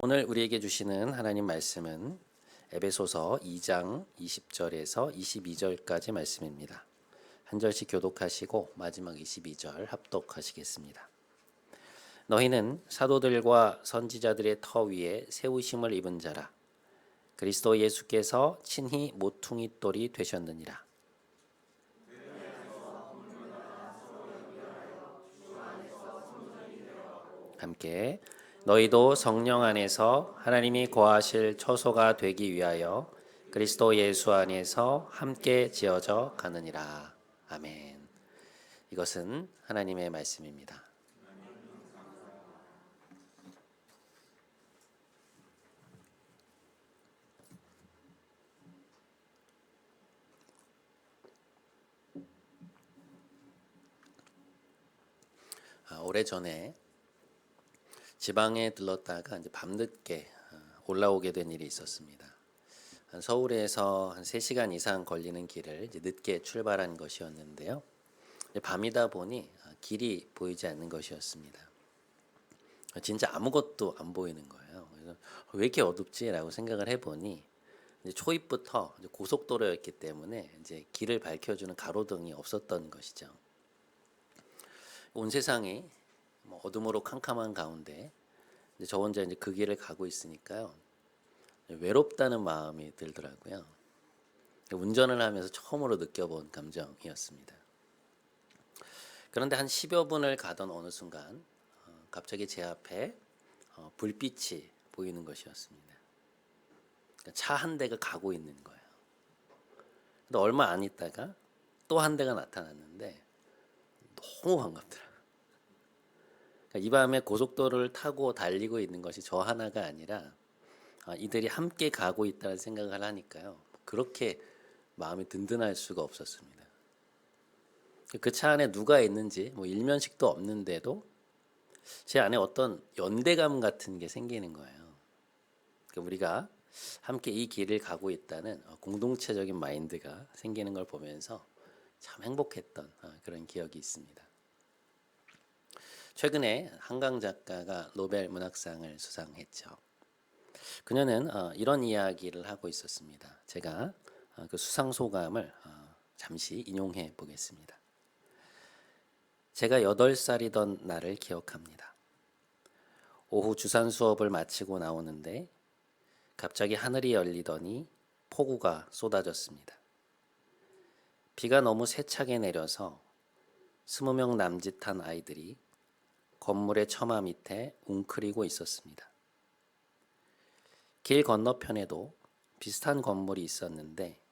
오늘 우리에게 주시는 하나님 말씀은 에베소서 2장 20절에서 22절까지 말씀입니다. 한 절씩 교독하시고 마지막 22절 합독하시겠습니다. 너희는 사도들과 선지자들의 터 위에 세우심을 입은 자라. 그리스도 예수께서 친히 모퉁이 돌이 되셨느니라. 함께 너희도 성령 안에서 하나님이 거하실 처소가 되기 위하여 그리스도 예수 안에서 함께 지어져 가느니라. 아멘. 이것은 하나님의 말씀입니다. 오래전에 지방에 들렀다가 이제 밤늦게 올라오게 된 일이 있었습니다. 서울에서 한 3시간 이상 걸리는 길을 이제 늦게 출발한 것이었는데요. 밤이다 보니 길이 보이지 않는 것이었습니다. 진짜 아무것도 안 보이는 거예요. 그래서 왜 이렇게 어둡지라고 생각을 해보니 이제 초입부터 이제 고속도로였기 때문에 이제 길을 밝혀주는 가로등이 없었던 것이죠. 온 세상이 어둠으로 캄캄한 가운데 이제 저 혼자 이제 그 길을 가고 있으니까요. 외롭다는 마음이 들더라고요. 운전을 하면서 처음으로 느껴본 감정이었습니다. 그런데 한 10여 분을 가던 어느 순간 갑자기 제 앞에 불빛이 보이는 것이었습니다. 차 한 대가 가고 있는 거예요. 근데 얼마 안 있다가 또 한 대가 나타났는데 너무 반갑더라고요. 그러니까 이 밤에 고속도로를 타고 달리고 있는 것이 저 하나가 아니라 이들이 함께 가고 있다는 생각을 하니까요. 그렇게 마음이 든든할 수가 없었습니다. 그 차 안에 누가 있는지 일면식도 없는데도 제 안에 어떤 연대감 같은 게 생기는 거예요. 그러니까 우리가 함께 이 길을 가고 있다는 공동체적인 마인드가 생기는 걸 보면서 참 행복했던 그런 기억이 있습니다. 최근에 한강 작가가 노벨 문학상을 수상했죠. 그녀는 이런 이야기를 하고 있었습니다. 제가 그 수상 소감을 잠시 인용해 보겠습니다. 제가 8살이던 날을 기억합니다. 오후 주산 수업을 마치고 나오는데 갑자기 하늘이 열리더니 폭우가 쏟아졌습니다. 비가 너무 세차게 내려서 20명 남짓한 아이들이 건물의 처마 밑에 웅크리고 있었습니다. 길 건너편에도 비슷한 건물이 있었는데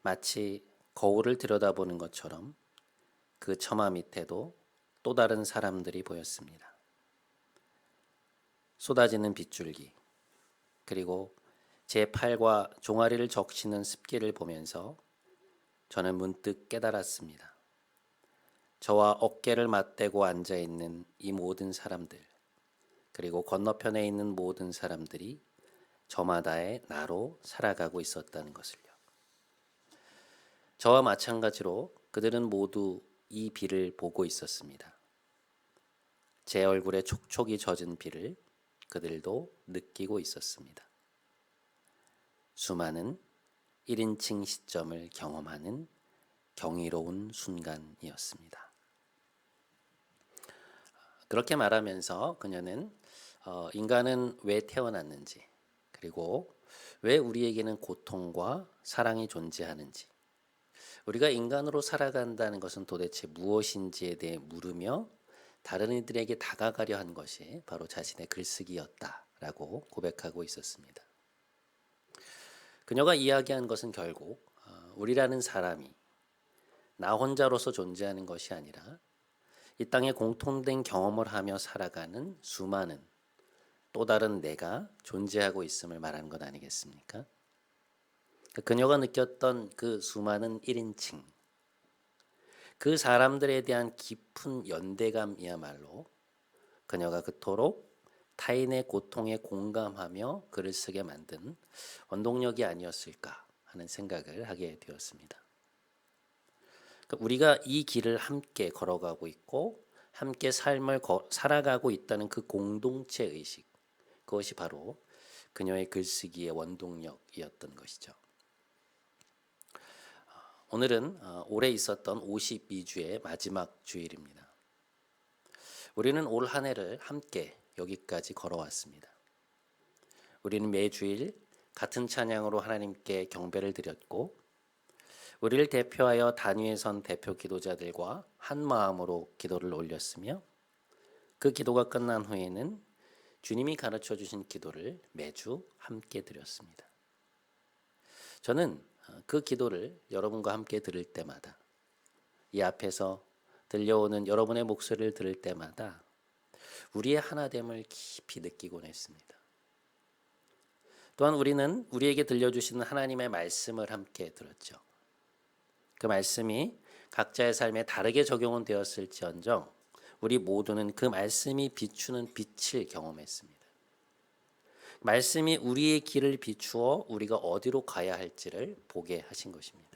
마치 거울을 들여다보는 것처럼 그 처마 밑에도 또 다른 사람들이 보였습니다. 쏟아지는 빗줄기, 그리고 제 팔과 종아리를 적시는 습기를 보면서 저는 문득 깨달았습니다. 저와 어깨를 맞대고 앉아있는 이 모든 사람들, 그리고 건너편에 있는 모든 사람들이 저마다의 나로 살아가고 있었다는 것을요. 저와 마찬가지로 그들은 모두 이 비를 보고 있었습니다. 제 얼굴에 촉촉이 젖은 비를 그들도 느끼고 있었습니다. 수많은 1인칭 시점을 경험하는 경이로운 순간이었습니다. 그렇게 말하면서 그녀는 인간은 왜 태어났는지, 그리고 왜 우리에게는 고통과 사랑이 존재하는지, 우리가 인간으로 살아간다는 것은 도대체 무엇인지에 대해 물으며 다른 이들에게 다가가려 한 것이 바로 자신의 글쓰기였다라고 고백하고 있었습니다. 그녀가 이야기한 것은 결국 우리라는 사람이 나 혼자로서 존재하는 것이 아니라 이 땅에 공통된 경험을 하며 살아가는 수많은 또 다른 내가 존재하고 있음을 말하는 것 아니겠습니까? 그녀가 느꼈던 그 수많은 1인칭, 그 사람들에 대한 깊은 연대감이야말로 그녀가 그토록 타인의 고통에 공감하며 글을 쓰게 만든 원동력이 아니었을까 하는 생각을 하게 되었습니다. 우리가 이 길을 함께 걸어가고 있고 함께 삶을 살아가고 있다는 그 공동체 의식, 그것이 바로 그녀의 글쓰기의 원동력이었던 것이죠. 오늘은 올해 있었던 52주의 마지막 주일입니다. 우리는 올 한 해를 함께 여기까지 걸어왔습니다. 우리는 매주일 같은 찬양으로 하나님께 경배를 드렸고, 우리를 대표하여 단위에 선 대표 기도자들과 한 마음으로 기도를 올렸으며, 그 기도가 끝난 후에는 주님이 가르쳐 주신 기도를 매주 함께 드렸습니다. 저는 그 기도를 여러분과 함께 들을 때마다, 이 앞에서 들려오는 여러분의 목소리를 들을 때마다 우리의 하나됨을 깊이 느끼곤 했습니다. 또한 우리는 우리에게 들려주시는 하나님의 말씀을 함께 들었죠. 그 말씀이 각자의 삶에 다르게 적용은 되었을지언정 우리 모두는 그 말씀이 비추는 빛을 경험했습니다. 말씀이 우리의 길을 비추어 우리가 어디로 가야 할지를 보게 하신 것입니다.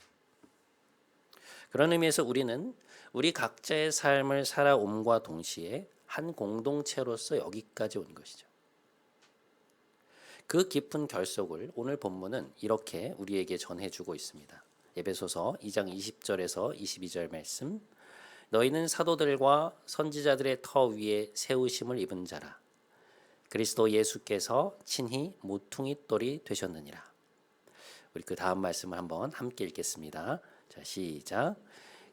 그런 의미에서 우리는 우리 각자의 삶을 살아옴과 동시에 한 공동체로서 여기까지 온 것이죠. 그 깊은 결속을 오늘 본문은 이렇게 우리에게 전해주고 있습니다. 에베소서 2장 20절에서 22절 말씀, 너희는 사도들과 선지자들의 터 위에 세우심을 입은 자라. 그리스도 예수께서 친히 모퉁이 돌이 되셨느니라. 우리 그 다음 말씀을 한번 함께 읽겠습니다. 자, 시작.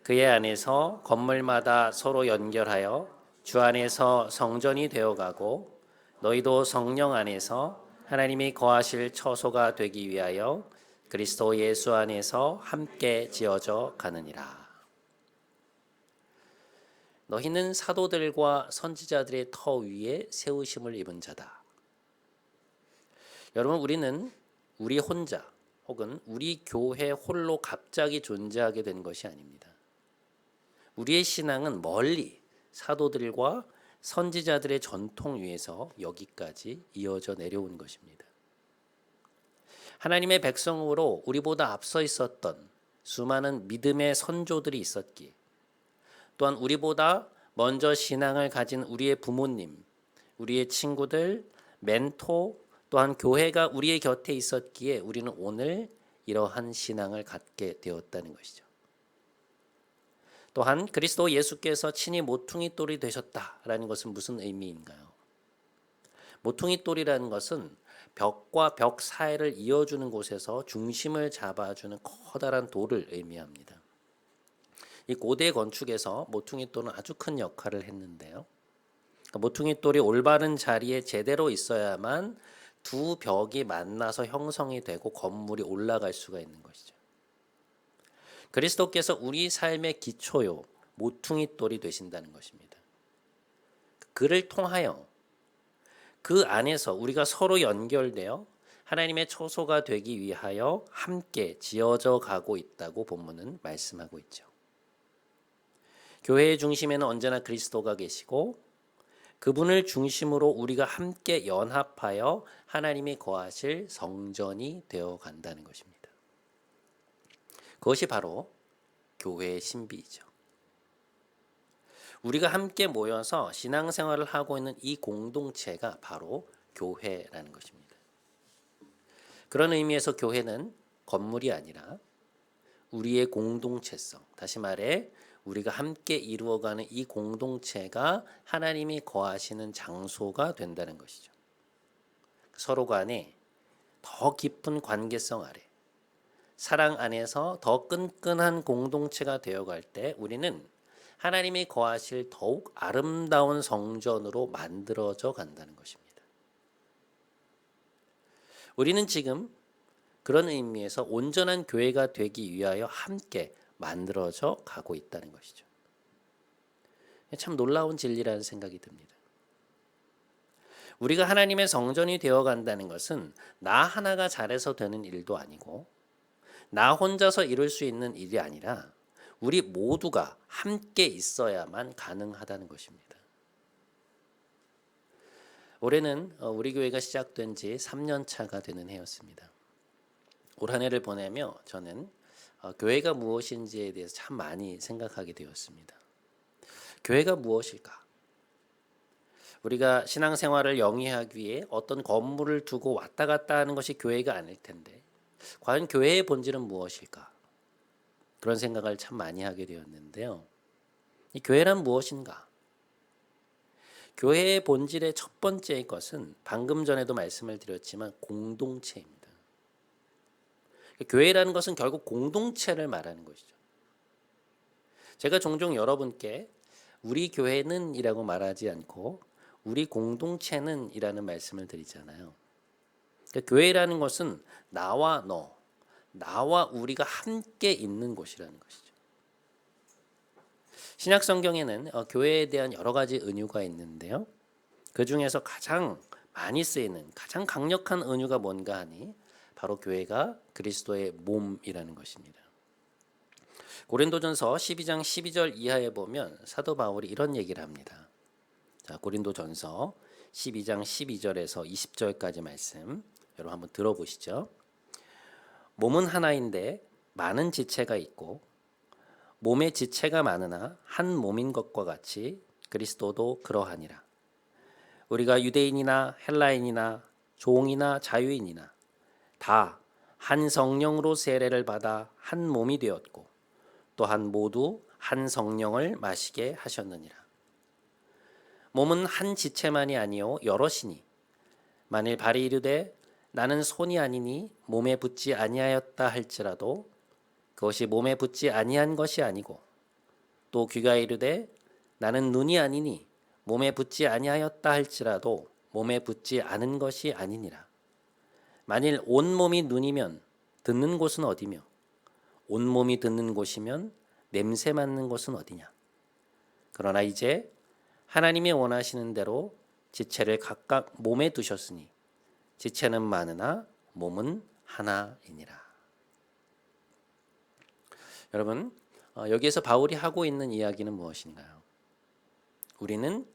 그의 안에서 건물마다 서로 연결하여 주 안에서 성전이 되어가고, 너희도 성령 안에서 하나님이 거하실 처소가 되기 위하여 그리스도 예수 안에서 함께 지어져 가느니라. 너희는 사도들과 선지자들의 터 위에 세우심을 입은 자다. 여러분, 우리는 우리 혼자 혹은 우리 교회 홀로 갑자기 존재하게 된 것이 아닙니다. 우리의 신앙은 멀리 사도들과 선지자들의 전통 위에서 여기까지 이어져 내려온 것입니다. 하나님의 백성으로 우리보다 앞서 있었던 수많은 믿음의 선조들이 있었기에, 또한 우리보다 먼저 신앙을 가진 우리의 부모님, 우리의 친구들, 멘토, 또한 교회가 우리의 곁에 있었기에 우리는 오늘 이러한 신앙을 갖게 되었다는 것이죠. 또한 그리스도 예수께서 친히 모퉁이 돌이 되셨다라는 것은 무슨 의미인가요? 모퉁이 돌이라는 것은 벽과 벽 사이를 이어주는 곳에서 중심을 잡아주는 커다란 돌을 의미합니다. 이 고대 건축에서 모퉁이 돌은 아주 큰 역할을 했는데요. 모퉁이 돌이 올바른 자리에 제대로 있어야만 두 벽이 만나서 형성이 되고 건물이 올라갈 수가 있는 것이죠. 그리스도께서 우리 삶의 기초요, 모퉁이 돌이 되신다는 것입니다. 그를 통하여 그 안에서 우리가 서로 연결되어 하나님의 처소가 되기 위하여 함께 지어져 가고 있다고 본문은 말씀하고 있죠. 교회의 중심에는 언제나 그리스도가 계시고, 그분을 중심으로 우리가 함께 연합하여 하나님이 거하실 성전이 되어 간다는 것입니다. 그것이 바로 교회의 신비이죠. 우리가 함께 모여서 신앙생활을 하고 있는 이 공동체가 바로 교회라는 것입니다. 그런 의미에서 교회는 건물이 아니라 우리의 공동체성, 다시 말해 우리가 함께 이루어가는 이 공동체가 하나님이 거하시는 장소가 된다는 것이죠. 서로 간에 더 깊은 관계성 아래, 사랑 안에서 더 끈끈한 공동체가 되어갈 때 우리는 하나님이 거하실 더욱 아름다운 성전으로 만들어져 간다는 것입니다. 우리는 지금 그런 의미에서 온전한 교회가 되기 위하여 함께 만들어져 가고 있다는 것이죠. 참 놀라운 진리라는 생각이 듭니다. 우리가 하나님의 성전이 되어 간다는 것은 나 하나가 잘해서 되는 일도 아니고, 나 혼자서 이룰 수 있는 일이 아니라 우리 모두가 함께 있어야만 가능하다는 것입니다. 올해는 우리 교회가 시작된 지 3년 차가 되는 해였습니다. 올 한 해를 보내며 저는 교회가 무엇인지에 대해서 참 많이 생각하게 되었습니다. 교회가 무엇일까? 우리가 신앙생활을 영위하기 위해 어떤 건물을 두고 왔다 갔다 하는 것이 교회가 아닐 텐데 과연 교회의 본질은 무엇일까? 그런 생각을 참 많이 하게 되었는데요. 이 교회란 무엇인가? 교회의 본질의 첫 번째 것은 방금 전에도 말씀을 드렸지만 공동체입니다. 교회라는 것은 결국 공동체를 말하는 것이죠. 제가 종종 여러분께 우리 교회는 이라고 말하지 않고 우리 공동체는 이라는 말씀을 드리잖아요. 그러니까 교회라는 것은 나와 너, 나와 우리가 함께 있는 곳이라는 것이죠. 신약 성경에는 교회에 대한 여러 가지 은유가 있는데요. 그 중에서 가장 많이 쓰이는 가장 강력한 은유가 뭔가 하니 바로 교회가 그리스도의 몸이라는 것입니다. 고린도전서 12장 12절 이하에 보면 사도 바울이 이런 얘기를 합니다. 자, 고린도전서 12장 12절에서 20절까지 말씀 여러분 한번 들어보시죠. 몸은 하나인데 많은 지체가 있고 몸의 지체가 많으나 한 몸인 것과 같이 그리스도도 그러하니라. 우리가 유대인이나 헬라인이나 종이나 자유인이나 다 한 성령으로 세례를 받아 한 몸이 되었고 또한 모두 한 성령을 마시게 하셨느니라. 몸은 한 지체만이 아니요 여럿이니 만일 발이 이르되 나는 손이 아니니 몸에 붙지 아니하였다 할지라도 그것이 몸에 붙지 아니한 것이 아니고 또 귀가 이르되 나는 눈이 아니니 몸에 붙지 아니하였다 할지라도 몸에 붙지 않은 것이 아니니라. 만일 온 몸이 눈이면 듣는 곳은 어디며 온 몸이 듣는 곳이면 냄새 맡는 곳은 어디냐. 그러나 이제 하나님이 원하시는 대로 지체를 각각 몸에 두셨으니 지체는 많으나 몸은 하나이니라. 여러분, 여기에서 바울이 하고 있는 이야기는 무엇인가요? 우리는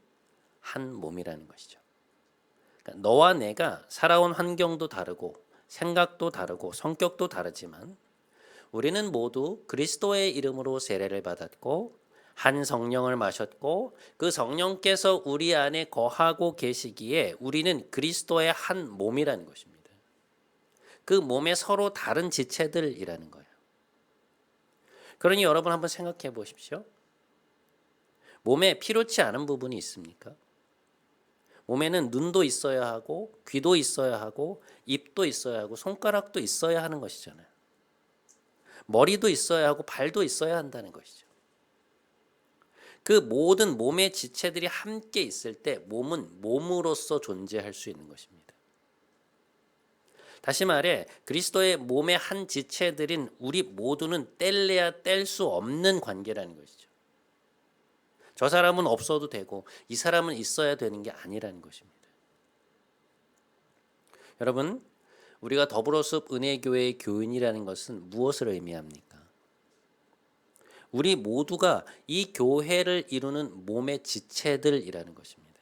한 몸이라는 것이죠. 그러니까 너와 내가 살아온 환경도 다르고 생각도 다르고 성격도 다르지만 우리는 모두 그리스도의 이름으로 세례를 받았고 한 성령을 마셨고 그 성령께서 우리 안에 거하고 계시기에 우리는 그리스도의 한 몸이라는 것입니다. 그 몸에 서로 다른 지체들이라는 거예요. 그러니 여러분 한번 생각해 보십시오. 몸에 필요치 않은 부분이 있습니까? 몸에는 눈도 있어야 하고 귀도 있어야 하고 입도 있어야 하고 손가락도 있어야 하는 것이잖아요. 머리도 있어야 하고 발도 있어야 한다는 것이죠. 그 모든 몸의 지체들이 함께 있을 때 몸은 몸으로서 존재할 수 있는 것입니다. 다시 말해 그리스도의 몸의 한 지체들인 우리 모두는 뗄래야 뗄 수 없는 관계라는 것이죠. 저 사람은 없어도 되고 이 사람은 있어야 되는 게 아니라는 것입니다. 여러분, 우리가 더불어숲 은혜교회의 교인이라는 것은 무엇을 의미합니까? 우리 모두가 이 교회를 이루는 몸의 지체들이라는 것입니다.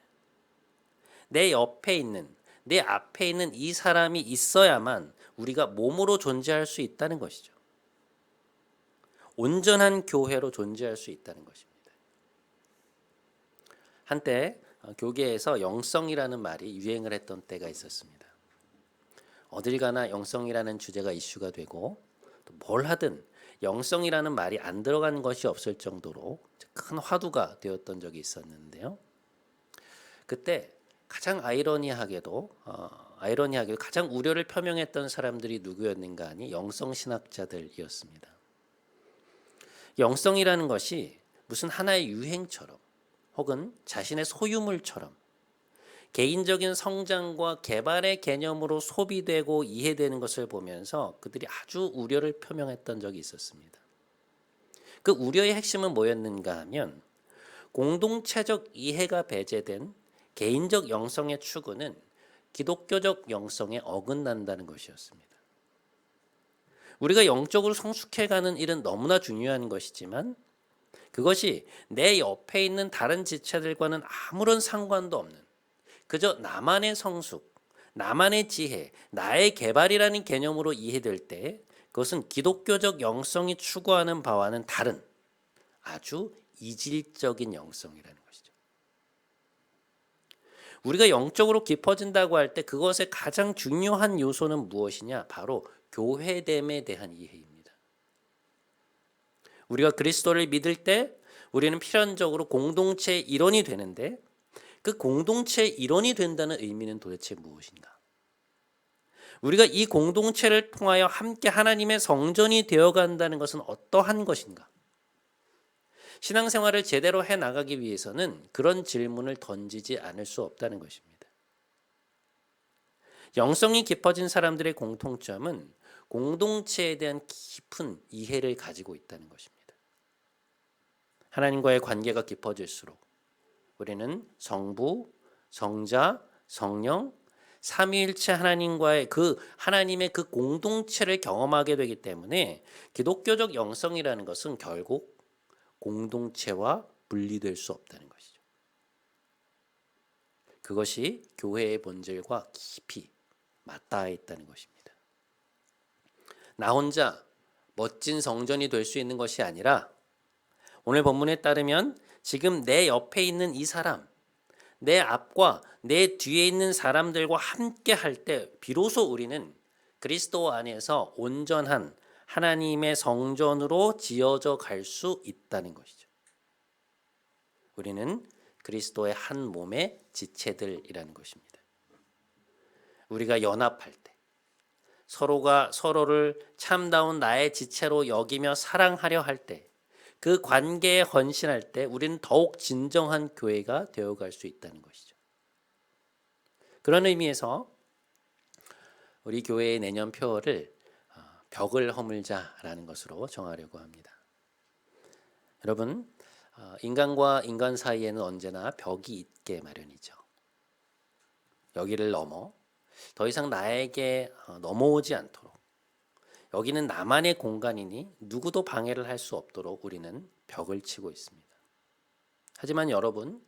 내 옆에 있는, 내 앞에 있는 이 사람이 있어야만 우리가 몸으로 존재할 수 있다는 것이죠. 온전한 교회로 존재할 수 있다는 것입니다. 한때 교계에서 영성이라는 말이 유행을 했던 때가 있었습니다. 어딜 가나 영성이라는 주제가 이슈가 되고 또 뭘 하든 영성이라는 말이 안 들어간 것이 없을 정도로 큰 화두가 되었던 적이 있었는데요. 그때 가장 아이러니하게도 가장 우려를 표명했던 사람들이 누구였는가 하니 영성신학자들이었습니다. 영성이라는 것이 무슨 하나의 유행처럼 혹은 자신의 소유물처럼 개인적인 성장과 개발의 개념으로 소비되고 이해되는 것을 보면서 그들이 아주 우려를 표명했던 적이 있었습니다. 그 우려의 핵심은 뭐였는가 하면 공동체적 이해가 배제된 개인적 영성의 추구는 기독교적 영성에 어긋난다는 것이었습니다. 우리가 영적으로 성숙해가는 일은 너무나 중요한 것이지만 그것이 내 옆에 있는 다른 지체들과는 아무런 상관도 없는 그저 나만의 성숙, 나만의 지혜, 나의 개발이라는 개념으로 이해될 때 그것은 기독교적 영성이 추구하는 바와는 다른 아주 이질적인 영성이라는 것이죠. 우리가 영적으로 깊어진다고 할 때 그것의 가장 중요한 요소는 무엇이냐? 바로 교회됨에 대한 이해입니다. 우리가 그리스도를 믿을 때 우리는 필연적으로 공동체의 일원이 되는데 그 공동체의 일원이 된다는 의미는 도대체 무엇인가? 우리가 이 공동체를 통하여 함께 하나님의 성전이 되어간다는 것은 어떠한 것인가? 신앙생활을 제대로 해나가기 위해서는 그런 질문을 던지지 않을 수 없다는 것입니다. 영성이 깊어진 사람들의 공통점은 공동체에 대한 깊은 이해를 가지고 있다는 것입니다. 하나님과의 관계가 깊어질수록 우리는 성부, 성자, 성령, 삼위일체 하나님과의 하나님의 그 공동체를 경험하게 되기 때문에 기독교적 영성이라는 것은 결국 공동체와 분리될 수 없다는 것이죠. 그것이 교회의 본질과 깊이 맞닿아 있다는 것입니다. 나 혼자 멋진 성전이 될 수 있는 것이 아니라 오늘 본문에 따르면 지금 내 옆에 있는 이 사람, 내 앞과 내 뒤에 있는 사람들과 함께 할 때 비로소 우리는 그리스도 안에서 온전한 하나님의 성전으로 지어져 갈 수 있다는 것이죠. 우리는 그리스도의 한 몸의 지체들이라는 것입니다. 우리가 연합할 때 서로가 서로를 참다운 나의 지체로 여기며 사랑하려 할 때 그 관계에 헌신할 때 우리는 더욱 진정한 교회가 되어갈 수 있다는 것이죠. 그런 의미에서 우리 교회의 내년 표어를 벽을 허물자라는 것으로 정하려고 합니다. 여러분, 인간과 인간 사이에는 언제나 벽이 있게 마련이죠. 여기를 넘어 더 이상 나에게 넘어오지 않도록, 여기는 나만의 공간이니 누구도 방해를 할 수 없도록 우리는 벽을 치고 있습니다. 하지만 여러분,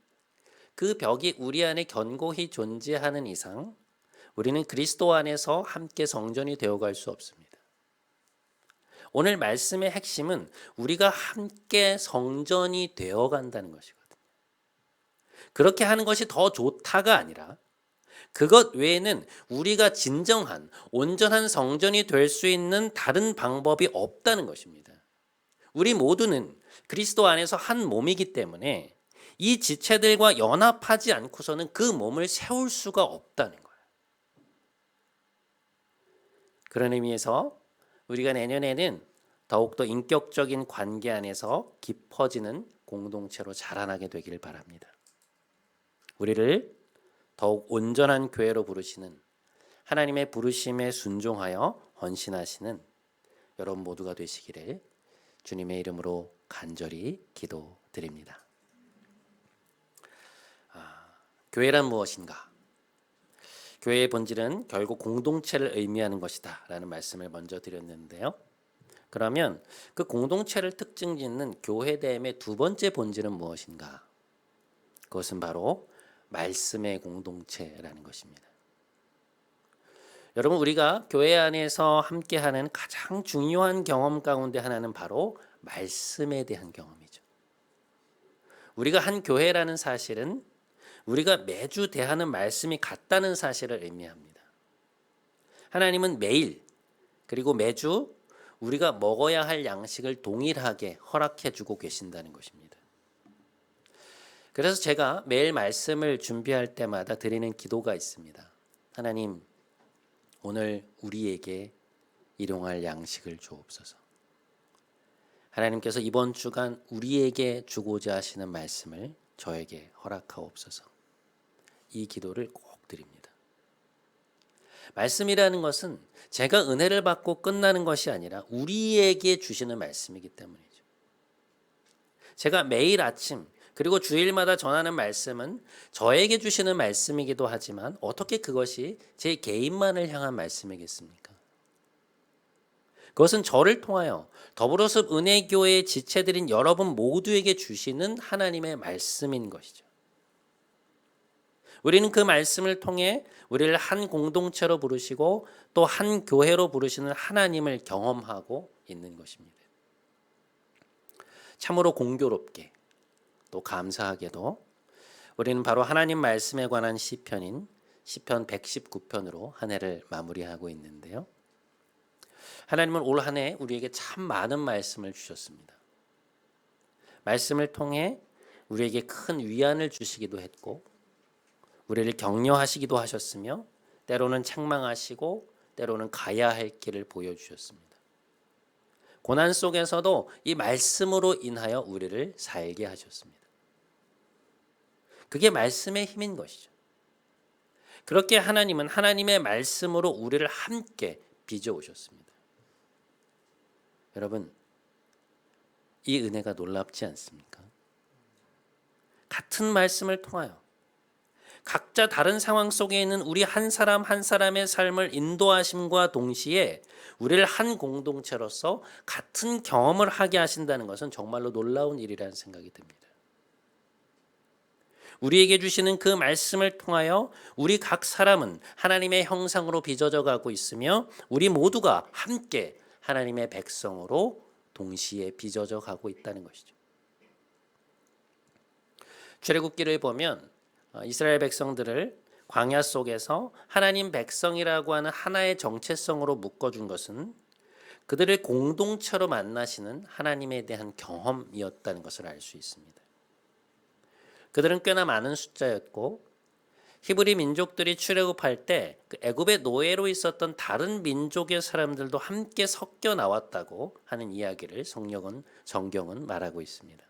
그 벽이 우리 안에 견고히 존재하는 이상 우리는 그리스도 안에서 함께 성전이 되어갈 수 없습니다. 오늘 말씀의 핵심은 우리가 함께 성전이 되어간다는 것이거든요. 그렇게 하는 것이 더 좋다가 아니라 그것 외에는 우리가 진정한 온전한 성전이 될 수 있는 다른 방법이 없다는 것입니다. 우리 모두는 그리스도 안에서 한 몸이기 때문에 이 지체들과 연합하지 않고서는 그 몸을 세울 수가 없다는 거예요. 그런 의미에서 우리가 내년에는 더욱더 인격적인 관계 안에서 깊어지는 공동체로 자라나게 되기를 바랍니다. 우리를 더욱 온전한 교회로 부르시는 하나님의 부르심에 순종하여 헌신하시는 여러분 모두가 되시기를 주님의 이름으로 간절히 기도드립니다. 교회란 무엇인가? 교회의 본질은 결국 공동체를 의미하는 것이다 라는 말씀을 먼저 드렸는데요. 그러면 그 공동체를 특징 짓는 교회됨의 두 번째 본질은 무엇인가? 그것은 바로 말씀의 공동체라는 것입니다. 여러분, 우리가 교회 안에서 함께하는 가장 중요한 경험 가운데 하나는 바로 말씀에 대한 경험이죠. 우리가 한 교회라는 사실은 우리가 매주 대하는 말씀이 같다는 사실을 의미합니다. 하나님은 매일 그리고 매주 우리가 먹어야 할 양식을 동일하게 허락해 주고 계신다는 것입니다. 그래서 제가 매일 말씀을 준비할 때마다 드리는 기도가 있습니다. 하나님, 오늘 우리에게 일용할 양식을 주옵소서. 하나님께서 이번 주간 우리에게 주고자 하시는 말씀을 저에게 허락하옵소서. 이 기도를 꼭 드립니다. 말씀이라는 것은 제가 은혜를 받고 끝나는 것이 아니라 우리에게 주시는 말씀이기 때문이죠. 제가 매일 아침 그리고 주일마다 전하는 말씀은 저에게 주시는 말씀이기도 하지만 어떻게 그것이 제 개인만을 향한 말씀이겠습니까? 그것은 저를 통하여 더불어서 은혜교회의 지체들인 여러분 모두에게 주시는 하나님의 말씀인 것이죠. 우리는 그 말씀을 통해 우리를 한 공동체로 부르시고 또 한 교회로 부르시는 하나님을 경험하고 있는 것입니다. 참으로 공교롭게 또 감사하게도 우리는 바로 하나님 말씀에 관한 시편인 시편 119편으로 한 해를 마무리하고 있는데요. 하나님은 올 한 해 우리에게 참 많은 말씀을 주셨습니다. 말씀을 통해 우리에게 큰 위안을 주시기도 했고 우리를 격려하시기도 하셨으며 때로는 책망하시고 때로는 가야 할 길을 보여주셨습니다. 고난 속에서도 이 말씀으로 인하여 우리를 살게 하셨습니다. 그게 말씀의 힘인 것이죠. 그렇게 하나님은 하나님의 말씀으로 우리를 함께 빚어오셨습니다. 여러분, 이 은혜가 놀랍지 않습니까? 같은 말씀을 통하여 각자 다른 상황 속에 있는 우리 한 사람 한 사람의 삶을 인도하심과 동시에 우리를 한 공동체로서 같은 경험을 하게 하신다는 것은 정말로 놀라운 일이라는 생각이 듭니다. 우리에게 주시는 그 말씀을 통하여 우리 각 사람은 하나님의 형상으로 빚어져 가고 있으며 우리 모두가 함께 하나님의 백성으로 동시에 빚어져 가고 있다는 것이죠. 출애굽기를 보면 이스라엘 백성들을 광야 속에서 하나님 백성이라고 하는 하나의 정체성으로 묶어준 것은 그들을 공동체로 만나시는 하나님에 대한 경험이었다는 것을 알 수 있습니다. 그들은 꽤나 많은 숫자였고 히브리 민족들이 출애굽할 때 그 애굽의 노예로 있었던 다른 민족의 사람들도 함께 섞여 나왔다고 하는 이야기를 성경은 말하고 있습니다.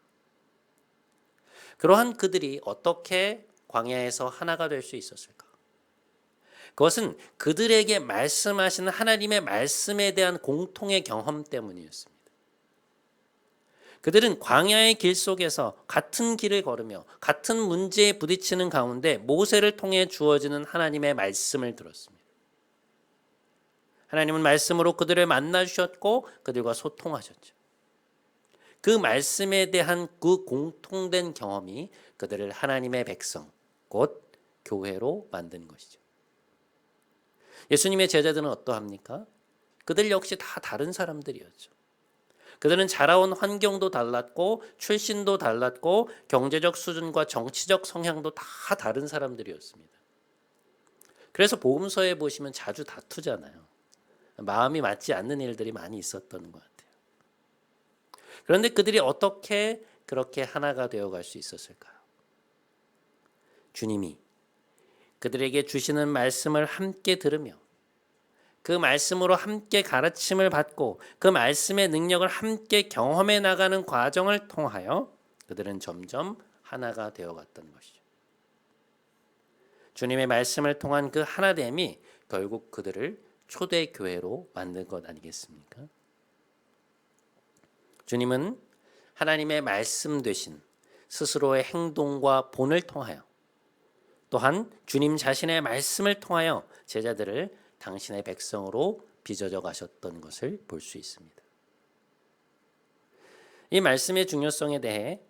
그러한 그들이 어떻게 광야에서 하나가 될 수 있었을까? 그것은 그들에게 말씀하시는 하나님의 말씀에 대한 공통의 경험 때문이었습니다. 그들은 광야의 길 속에서 같은 길을 걸으며 같은 문제에 부딪히는 가운데 모세를 통해 주어지는 하나님의 말씀을 들었습니다. 하나님은 말씀으로 그들을 만나 주셨고 그들과 소통하셨죠. 그 말씀에 대한 그 공통된 경험이 그들을 하나님의 백성, 곧 교회로 만든 것이죠. 예수님의 제자들은 어떠합니까? 그들 역시 다 다른 사람들이었죠. 그들은 자라온 환경도 달랐고 출신도 달랐고 경제적 수준과 정치적 성향도 다 다른 사람들이었습니다. 그래서 복음서에 보시면 자주 다투잖아요. 마음이 맞지 않는 일들이 많이 있었던 것 같아요. 그런데 그들이 어떻게 그렇게 하나가 되어갈 수 있었을까요? 주님이 그들에게 주시는 말씀을 함께 들으며 그 말씀으로 함께 가르침을 받고 그 말씀의 능력을 함께 경험해 나가는 과정을 통하여 그들은 점점 하나가 되어갔던 것이죠. 주님의 말씀을 통한 그 하나됨이 결국 그들을 초대교회로 만든 것 아니겠습니까? 주님은 하나님의 말씀 되신 스스로의 행동과 본을 통하여 또한 주님 자신의 말씀을 통하여 제자들을 당신의 백성으로 빚어져 가셨던 것을 볼 수 있습니다. 이 말씀의 중요성에 대해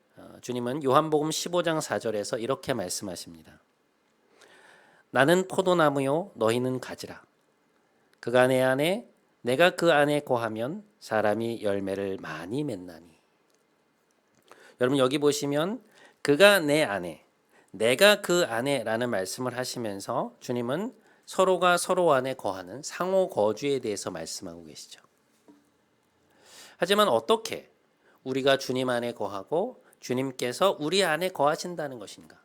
주님은 요한복음 15장 4절에서 이렇게 말씀하십니다. 나는 포도나무요 너희는 가지라. 그가 내 안에 내가 그 안에 거하면 사람이 열매를 많이 맺나니. 여러분 여기 보시면 그가 내 안에 내가 그 안에라는 말씀을 하시면서 주님은 서로가 서로 안에 거하는 상호 거주에 대해서 말씀하고 계시죠. 하지만 어떻게 우리가 주님 안에 거하고 주님께서 우리 안에 거하신다는 것인가?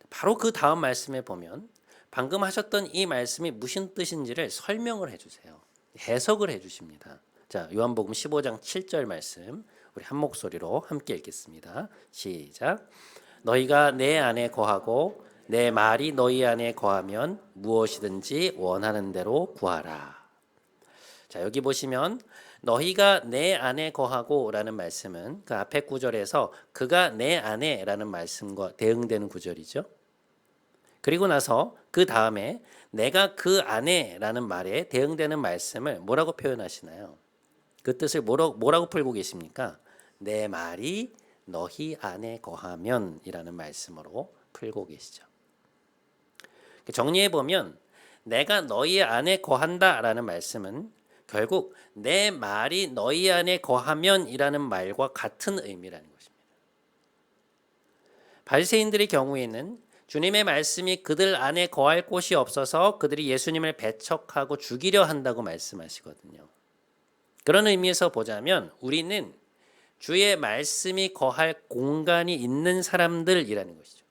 바로 그 다음 말씀에 보면 방금 하셨던 이 말씀이 무슨 뜻인지를 설명을 해주세요. 해석을 해주십니다. 자, 요한복음 15장 7절 말씀 우리 한 목소리로 함께 읽겠습니다. 시작. 너희가 내 안에 거하고 내 말이 너희 안에 거하면 무엇이든지 원하는 대로 구하라. 자, 여기 보시면 너희가 내 안에 거하고 라는 말씀은 그 앞에 구절에서 그가 내 안에 라는 말씀과 대응되는 구절이죠. 그리고 나서 그 다음에 내가 그 안에 라는 말에 대응되는 말씀을 뭐라고 표현하시나요? 그 뜻을 뭐라고 풀고 계십니까? 내 말이 너희 안에 거하면 이라는 말씀으로 풀고 계시죠. 정리해 보면 내가 너희 안에 거한다 라는 말씀은 결국 내 말이 너희 안에 거하면 이라는 말과 같은 의미라는 것입니다. 바리새인들의 경우에는 주님의 말씀이 그들 안에 거할 곳이 없어서 그들이 예수님을 배척하고 죽이려 한다고 말씀하시거든요. 그런 의미에서 보자면 우리는 주의 말씀이 거할 공간이 있는 사람들이라는 것이죠.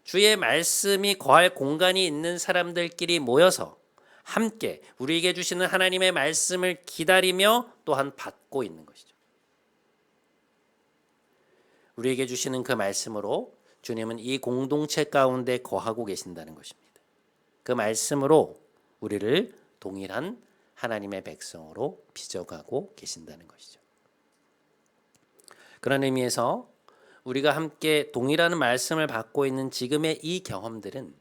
주의 말씀이 거할 공간이 있는 사람들끼리 모여서 함께 우리에게 주시는 하나님의 말씀을 기다리며 또한 받고 있는 것이죠. 우리에게 주시는 그 말씀으로 주님은 이 공동체 가운데 거하고 계신다는 것입니다. 그 말씀으로 우리를 동일한 하나님의 백성으로 빚어가고 계신다는 것이죠. 그런 의미에서 우리가 함께 동일한 말씀을 받고 있는 지금의 이 경험들은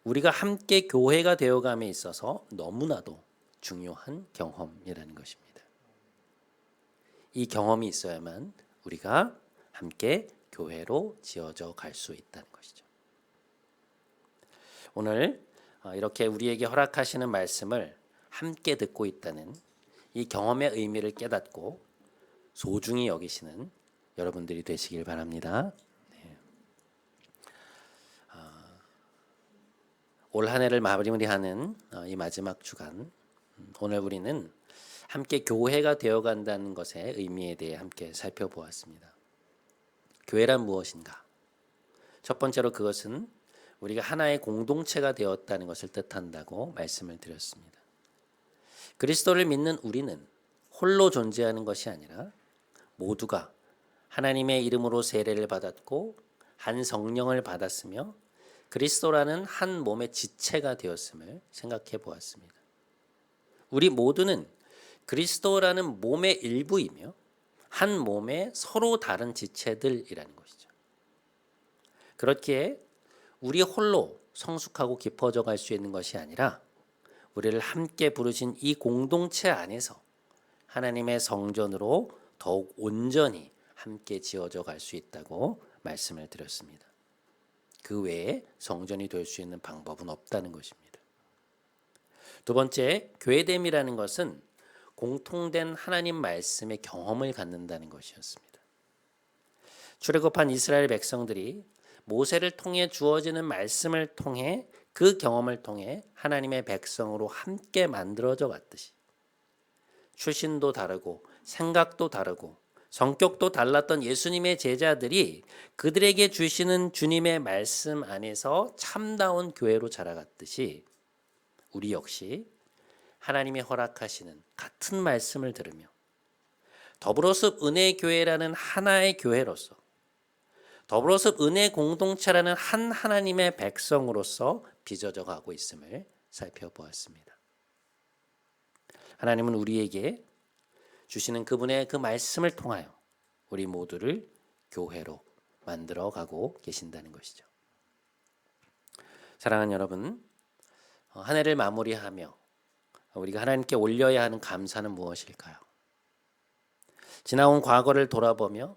우리가 함께 교회가 되어감에 있어서 너무나도 중요한 경험이라는 것입니다. 이 경험이 있어야만 우리가 함께 교회로 지어져 갈 수 있다는 것이죠. 오늘 이렇게 우리에게 허락하시는 말씀을 함께 듣고 있다는 이 경험의 의미를 깨닫고 소중히 여기시는 여러분들이 되시길 바랍니다. 네. 올 한 해를 마무리하는 이 마지막 주간, 오늘 우리는 함께 교회가 되어간다는 것의 의미에 대해 함께 살펴보았습니다. 교회란 무엇인가? 첫 번째로 그것은 우리가 하나의 공동체가 되었다는 것을 뜻한다고 말씀을 드렸습니다. 그리스도를 믿는 우리는 홀로 존재하는 것이 아니라 모두가 하나님의 이름으로 세례를 받았고 한 성령을 받았으며 그리스도라는 한 몸의 지체가 되었음을 생각해 보았습니다. 우리 모두는 그리스도라는 몸의 일부이며 한 몸의 서로 다른 지체들이라는 것이죠. 그렇기에 우리 홀로 성숙하고 깊어져 갈 수 있는 것이 아니라 우리를 함께 부르신 이 공동체 안에서 하나님의 성전으로 더욱 온전히 함께 지어져 갈 수 있다고 말씀을 드렸습니다. 그 외에 성전이 될 수 있는 방법은 없다는 것입니다. 두 번째, 교회됨이라는 것은 공통된 하나님 말씀의 경험을 갖는다는 것이었습니다. 출애굽한 이스라엘 백성들이 모세를 통해 주어지는 말씀을 통해 그 경험을 통해 하나님의 백성으로 함께 만들어져 갔듯이 출신도 다르고 생각도 다르고 성격도 달랐던 예수님의 제자들이 그들에게 주시는 주님의 말씀 안에서 참다운 교회로 자라갔듯이 우리 역시 하나님이 허락하시는 같은 말씀을 들으며 더불어서 은혜교회라는 하나의 교회로서 더불어서 은혜 공동체라는 한 하나님의 백성으로서 빚어져 가고 있음을 살펴보았습니다. 하나님은 우리에게 주시는 그분의 그 말씀을 통하여 우리 모두를 교회로 만들어 가고 계신다는 것이죠. 사랑하는 여러분, 한 해를 마무리하며 우리가 하나님께 올려야 하는 감사는 무엇일까요? 지나온 과거를 돌아보며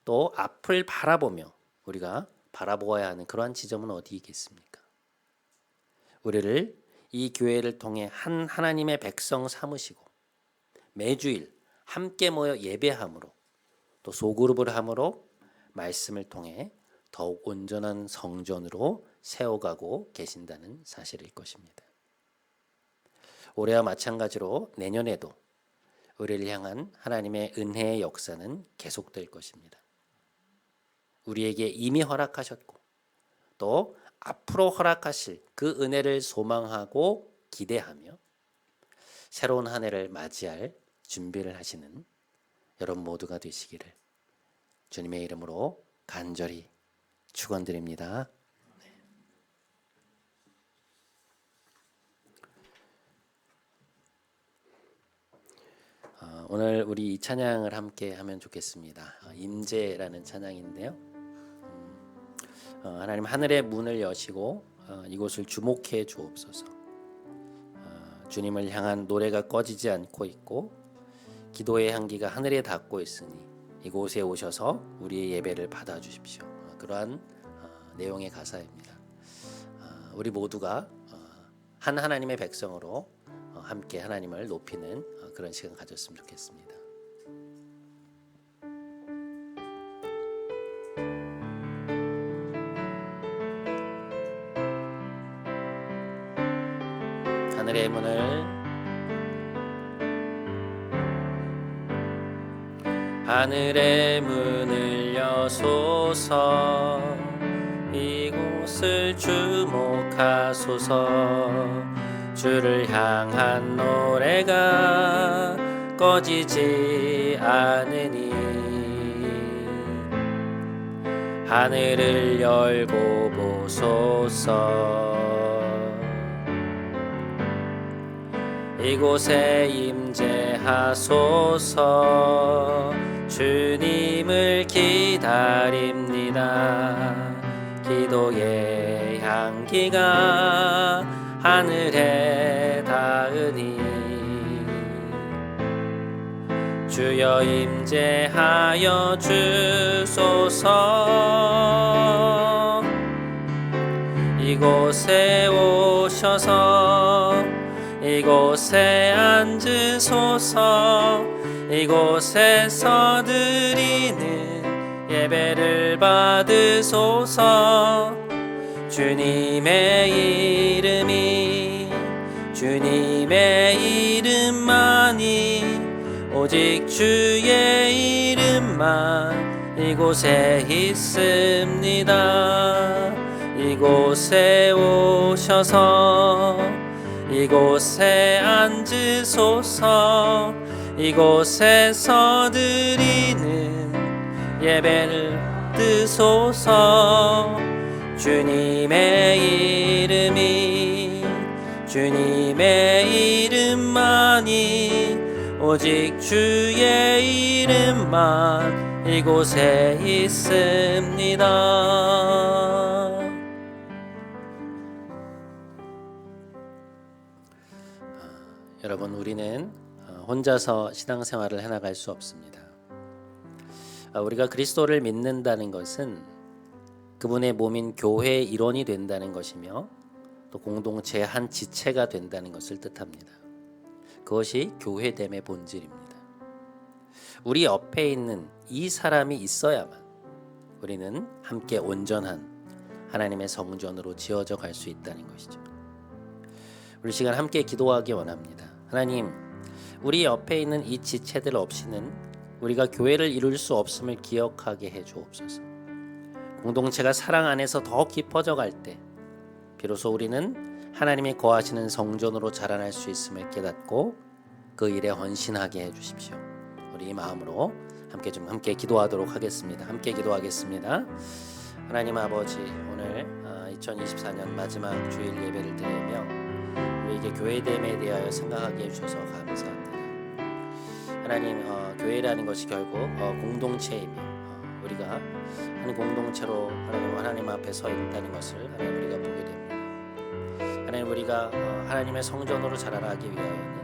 또 앞을 바라보며 우리가 바라보아야 하는 그러한 지점은 어디 있겠습니까? 우리를 이 교회를 통해 한 하나님의 백성 삼으시고 매주일 함께 모여 예배함으로 또 소그룹을 함으로 말씀을 통해 더욱 온전한 성전으로 세워가고 계신다는 사실일 것입니다. 올해와 마찬가지로 내년에도 우리를 향한 하나님의 은혜의 역사는 계속될 것입니다. 우리에게 이미 허락하셨고 또 앞으로 허락하실 그 은혜를 소망하고 기대하며 새로운 한 해를 맞이할 준비를 하시는 여러분 모두가 되시기를 주님의 이름으로 간절히 축원드립니다. 오늘 우리 이 찬양을 함께 하면 좋겠습니다. 임재라는 찬양인데요. 하나님 하늘의 문을 여시고 이곳을 주목해 주옵소서. 주님을 향한 노래가 꺼지지 않고 있고 기도의 향기가 하늘에 닿고 있으니 이곳에 오셔서 우리의 예배를 받아 주십시오. 그러한 내용의 가사입니다. 우리 모두가 한 하나님의 백성으로 함께 하나님을 높이는 그런 시간 가졌으면 좋겠습니다. 하늘의 문을 여소서. 이곳을 주목하소서. 주를 향한 노래가 꺼지지 않으니 하늘을 열고 보소서. 이곳에 임재하소서. 주님을 기다립니다. 기도의 향기가 하늘에 닿으니 주여 임재하여 주소서. 이곳에 오셔서 이곳에 앉으소서. 이곳에서 드리는 예배를 받으소서. 주님의 이름이 주님의 이름만이 오직 주의 이름만 이곳에 있습니다. 이곳에 오셔서 이곳에 앉으소서. 이곳에서 드리는 예배를 드소서. 주님의 이름이 주님의 이름만이 오직 주의 이름만 이곳에 있습니다. 여러분, 우리는 혼자서 신앙생활을 해나갈 수 없습니다. 우리가 그리스도를 믿는다는 것은 그분의 몸인 교회의 일원이 된다는 것이며 또 공동체의 한 지체가 된다는 것을 뜻합니다. 그것이 교회됨의 본질입니다. 우리 옆에 있는 이 사람이 있어야만 우리는 함께 온전한 하나님의 성전으로 지어져 갈 수 있다는 것이죠. 우리 시간 함께 기도하기 원합니다. 하나님, 우리 옆에 있는 이 지체들 없이는 우리가 교회를 이룰 수 없음을 기억하게 해 주옵소서. 공동체가 사랑 안에서 더 깊어져 갈 때 비로소 우리는 하나님이 거하시는 성전으로 자라날 수 있음을 깨닫고 그 일에 헌신하게 해 주십시오. 우리 이 마음으로 함께 기도하도록 하겠습니다. 함께 기도하겠습니다. 하나님 아버지, 오늘 2024년 마지막 주일 예배를 드리며 우리에게 교회됨에 대하여 생각하게 해주셔서 감사합니다. 하나님, 교회라는 것이 결국 공동체이며 우리가 한 공동체로 하나님 앞에 서 있다는 것을 하나님 우리가 보게 됩니다. 하나님, 우리가 하나님의 성전으로 자라나기 위하여는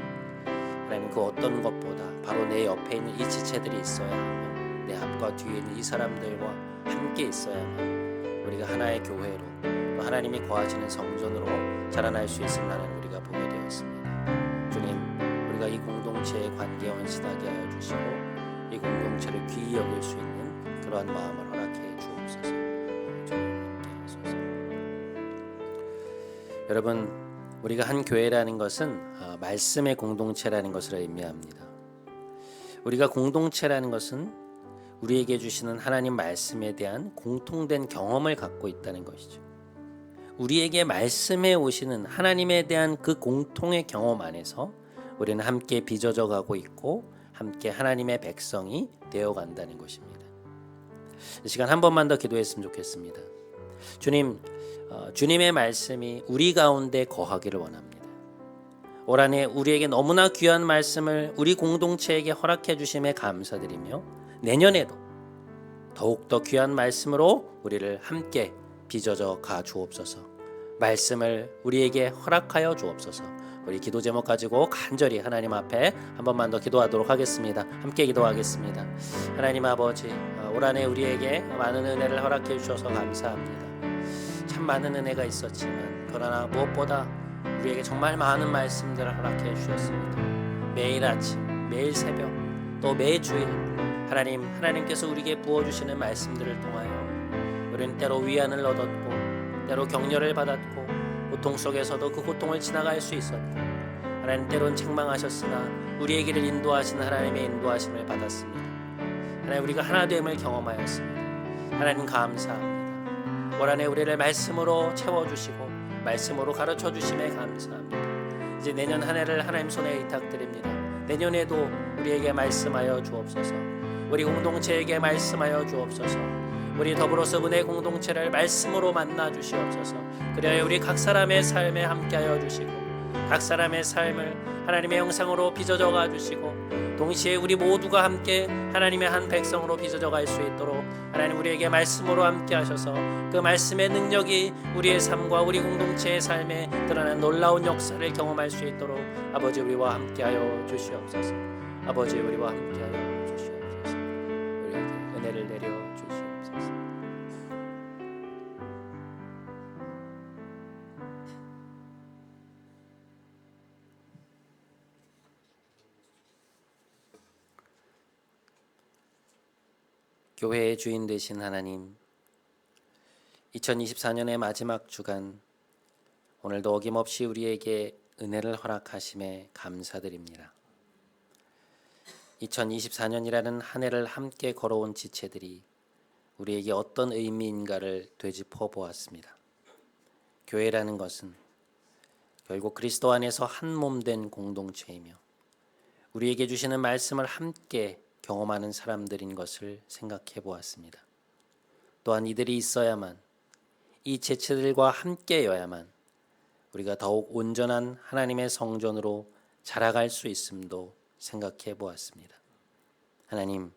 하나님 그 어떤 것보다 바로 내 옆에 있는 이 지체들이 있어야 하며 내 앞과 뒤에 있는 이 사람들과 함께 있어야만 우리가 하나의 교회로 또 하나님이 거하시는 성전으로 자라날 수 있음을 하나님 우리가 보게 되었습니다. 주님, 우리가 이 공동체의 관계에 헌신하게 하여 주시고 이 공동체를 귀히 여길 수 있는 그러한 마음을 허락해 주옵소서. 주님 함께 하소서. 여러분, 우리가 한 교회라는 것은 말씀의 공동체라는 것을 의미합니다. 우리가 공동체라는 것은 우리에게 주시는 하나님 말씀에 대한 공통된 경험을 갖고 있다는 것이죠. 우리에게 말씀해 오시는 하나님에 대한 그 공통의 경험 안에서 우리는 함께 빚어져 가고 있고 함께 하나님의 백성이 되어 간다는 것입니다. 이 시간 한 번만 더 기도했으면 좋겠습니다. 주님, 주님의 말씀이 우리 가운데 거하기를 원합니다. 올 한 해 우리에게 너무나 귀한 말씀을 우리 공동체에게 허락해 주심에 감사드리며 내년에도 더욱더 귀한 말씀으로 우리를 함께 빚어져 가 주옵소서. 말씀을 우리에게 허락하여 주옵소서. 우리 기도 제목 가지고 간절히 하나님 앞에 한 번만 더 기도하도록 하겠습니다. 함께 기도하겠습니다. 하나님 아버지, 올 한 해 우리에게 많은 은혜를 허락해 주셔서 감사합니다. 참 많은 은혜가 있었지만 그러나 무엇보다 우리에게 정말 많은 말씀들을 허락해 주셨습니다. 매일 아침, 매일 새벽, 또 매주일 하나님께서 우리에게 부어주시는 말씀들을 통하여 우리는 때로 위안을 얻었고 때로 격려를 받았고 고통 속에서도 그 고통을 지나갈 수 있었고 하나님 때론 책망하셨으나 우리의 길을 인도하시는 하나님의 인도하심을 받았습니다. 하나님 우리가 하나됨을 경험하였습니다. 하나님 감사합니다. 올 한해 우리를 말씀으로 채워주시고 말씀으로 가르쳐주심에 감사합니다. 이제 내년 한 해를 하나님 손에 의탁드립니다. 내년에도 우리에게 말씀하여 주옵소서. 우리 공동체에게 말씀하여 주옵소서. 우리 더불어서 은혜 공동체를 말씀으로 만나 주시옵소서. 그래야 우리 각 사람의 삶에 함께하여 주시고 각 사람의 삶을 하나님의 형상으로 빚어져 가 주시고 동시에 우리 모두가 함께 하나님의 한 백성으로 빚어져 갈 수 있도록 하나님 우리에게 말씀으로 함께 하셔서 그 말씀의 능력이 우리의 삶과 우리 공동체의 삶에 드러난 놀라운 역사를 경험할 수 있도록 아버지 우리와 함께하여 주시옵소서. 아버지 우리와 함께하여 주시옵소서. 우리에게 은혜를 내려 주시옵소서. 교회의 주인 되신 하나님, 2024년의 마지막 주간 오늘도 어김없이 우리에게 은혜를 허락하심에 감사드립니다. 2024년이라는 한 해를 함께 걸어온 지체들이 우리에게 어떤 의미인가를 되짚어 보았습니다. 교회라는 것은 결국 그리스도 안에서 한 몸 된 공동체이며 우리에게 주시는 말씀을 함께 경험하는 사람들인 것을 생각해 보았습니다. 또한 이들이 있어야만, 이 지체들과 함께여야만 우리가 더욱 온전한 하나님의 성전으로 자라갈 수 있음도 생각해 보았습니다. 하나님,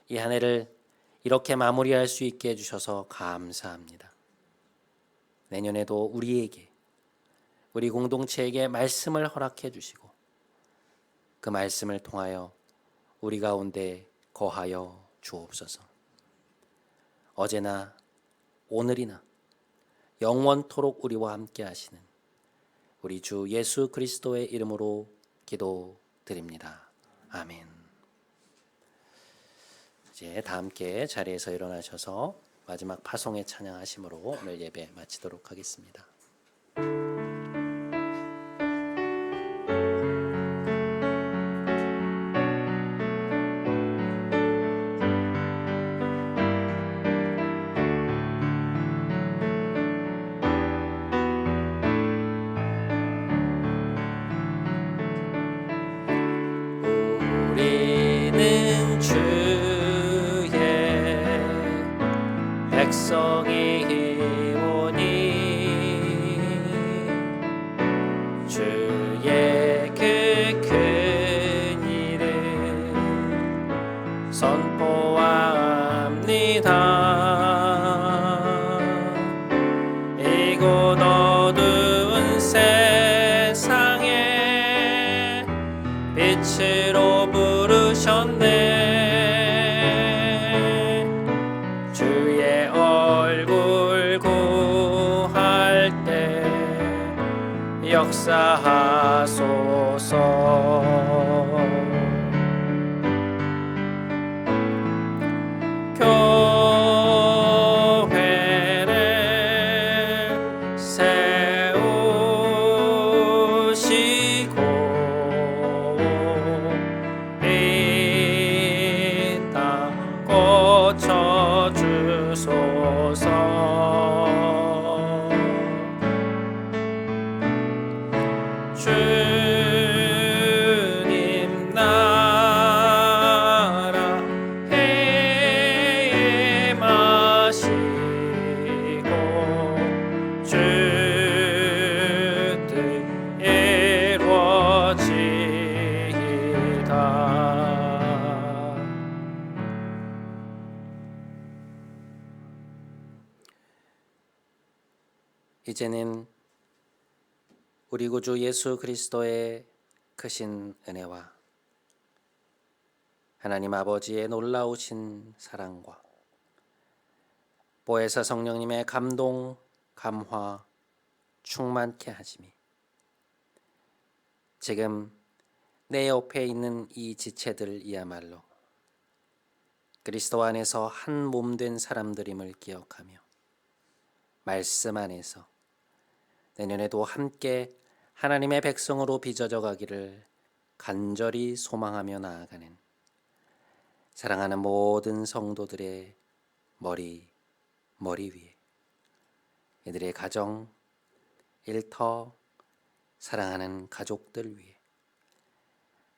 이 한 해를 이렇게 마무리할 수 있게 해주셔서 감사합니다. 내년에도 우리에게, 우리 공동체에게 말씀을 허락해 주시고 그 말씀을 통하여 우리 가운데 거하여 주옵소서. 어제나 오늘이나 영원토록 우리와 함께 하시는 우리 주 예수 그리스도의 이름으로 기도드립니다. 아멘. 이제 다 함께 자리에서 일어나셔서 마지막 파송의 찬양하심으로 오늘 예배 마치도록 하겠습니다. 우리는 주의 백성이오니 주의 그 큰 일을 선포합니다. 이곳 어두운 세상에 빛으로 부르셨네. 주의 얼굴 구할 때 역사하소서. 교회를 세우시고 이 땅 고쳐주소서. 주님 나라 해임하시고 주 뜻 이루어지이다. 이제는 우리 구주 예수 그리스도의 크신 은혜와 하나님 아버지의 놀라우신 사랑과 보혜사 성령님의 감동, 감화, 충만케 하심이 지금 내 옆에 있는 이 지체들이야말로 그리스도 안에서 한 몸 된 사람들임을 기억하며 말씀 안에서 내년에도 함께 하나님의 백성으로 빚어져 가기를 간절히 소망하며 나아가는 사랑하는 모든 성도들의 머리 위에, 이들의 가정, 일터, 사랑하는 가족들 위에,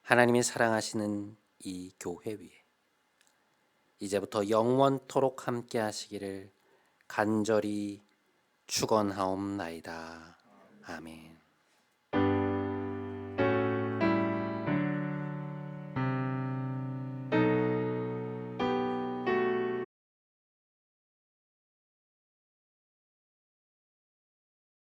하나님이 사랑하시는 이 교회 위에 이제부터 영원토록 함께 하시기를 간절히 축원하옵나이다. 아멘.